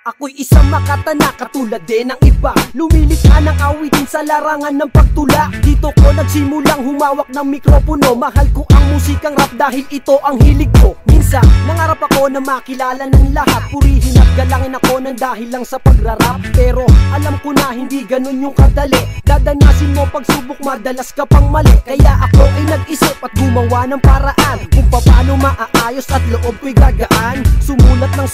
Ako'y isang makatana katulad din ng iba. Lumilikha ng awitin sa larangan ng pagtula. Dito ko nagsimulang humawak ng mikropono. Mahal ko ang musikang rap dahil ito ang hilig ko. Minsan, nangarap ako na makilala ng lahat. Purihin at galangin ako ng dahil lang sa pagrarap. Pero alam ko na hindi ganun yung kadali. Dadanasin mo pagsubok, madalas ka pang mali. Kaya ako ay nag-isip at gumawa ng paraan kung paano maaayos at loob ko'y gagaan. Sumulat ng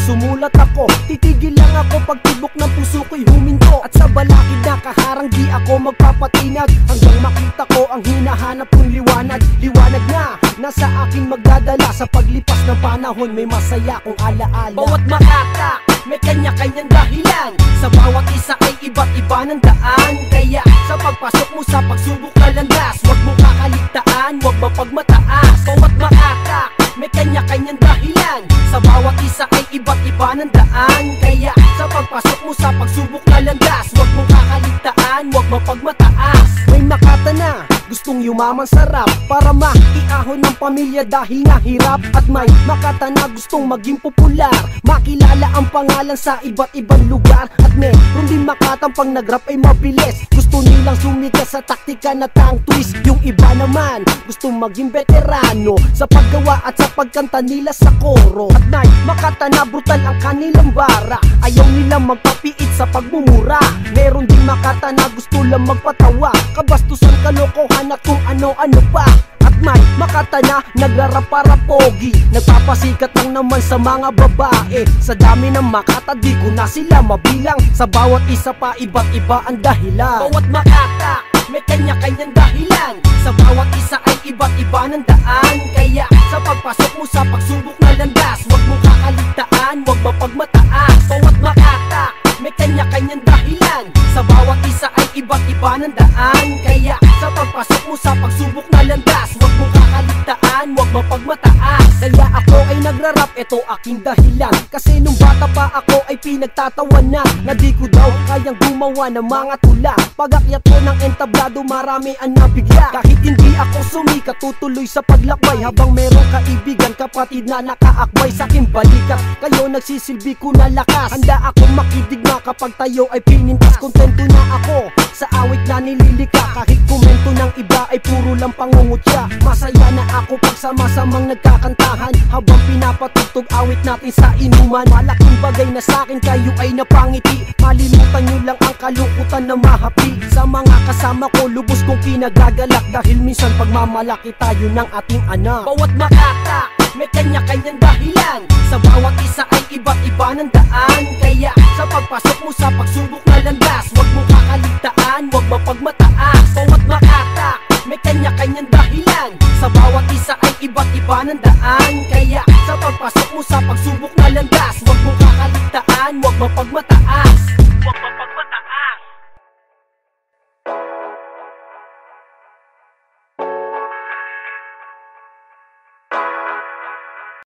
sumulat ako. Titigil lang ako pag tibok ng puso ko'y huminto. At sa balakid na kaharang di ako magpapatinag hanggang makita ko ang hinahanap kong liwanag. Liwanag na nasa akin magdadala. Sa paglipas ng panahon may masaya kong alaala. Bawat makata may kanya-kanyang dahilan. Sa bawat isa ay iba't iba ng daan. Kaya sa pagpasok mo sa pagsubok na landas, huwag mo kakaligtaan, huwag mapagmataas. Bawat makata may kanya-kanyang dahilan. Sa bawat isa ay iba't iba ng daan. Kaya sa pagpasok mo sa pagsubok na landas, huwag mo kakaligtaan, huwag mapagmataas. May makata na gustong yumaman sa rap para maiahon ng pamilya dahil nga hirap. At may makata na gustong maging popular, makilala ang pangalan sa iba't ibang lugar. At meron din makatang pang nag-rap ay mabilis, gusto nilang sumikat sa taktika na tang twist. Yung iba naman gustong maging veterano sa paggawa at sa pagkanta nila sa koro. At may makata na brutal ang kanilang bara, ayaw nilang magpapiit sa pagmumura. Meron din makata na gusto lang magpatawa, kabastusan, kalokohan at kung ano-ano pa. At may makata na nagrarap para pogi, nagpapasikat lang naman sa mga babae. Sa dami ng makata di ko na sila mabilang, sa bawat isa pa iba't iba ang dahilan. Bawat makata may kanya-kanyang dahilan. Sa bawat isa ay iba't iba ng daan. Kaya sa pagpasok mo sa pagsubok na landas, huwag mo kakaligtaan, huwag mapagmataas. Bawat makata may kanya-kanyang dahilan. Sa bawat isa ay iba't iba ng daan. Kaya sa pagpasok mo sa pagsubok na landas, huwag mo kakaligtaan, huwag mapagmataas. Kaya ako ay nagrarap, ito aking dahilan. Kasi nung bata pa ako ay pinagtatawanan na di ko daw kayang gumawa ng mga tula. Pag-akyat ko ng entablado marami ang nabigla. Kahit hindi ako sumikat, tutuloy sa paglakbay. Habang merong kaibigan, kapatid na nakaakbay sa aking balikat, kayo nagsisilbi ko na lakas. Handa akong makidigma kapag tayo ay pinintas. Kontento na ako sa awit na nililika, kahit komento ng iba ay puro lang pangungutya. Masaya na ako pag sama-samang nagkakantahan habang pinapatugtog awit natin sa inuman. Malaking bagay na sa'kin kayo ay napangiti, malimutan nyo lang ang kalungkutan na mahapi. Sa mga kasama ko lubos kong kinagagalak dahil minsan pagmamalaki tayo ng ating anak. Bawat makata may kanya-kanyang dahilan. Sa bawat isa ay iba't iba ng daan. Kaya sa pagpasok mo sa pagsubok na landas, huwag mo kakaligtaan, huwag mapagmataas. Bawat makata may kanya-kanyang dahilan. Sa bawat isa ay iba't iba ng daan. Kaya sa pagpasok mo sa pagsubok na landas, huwag mo kakaligtaan, huwag mapagmataas.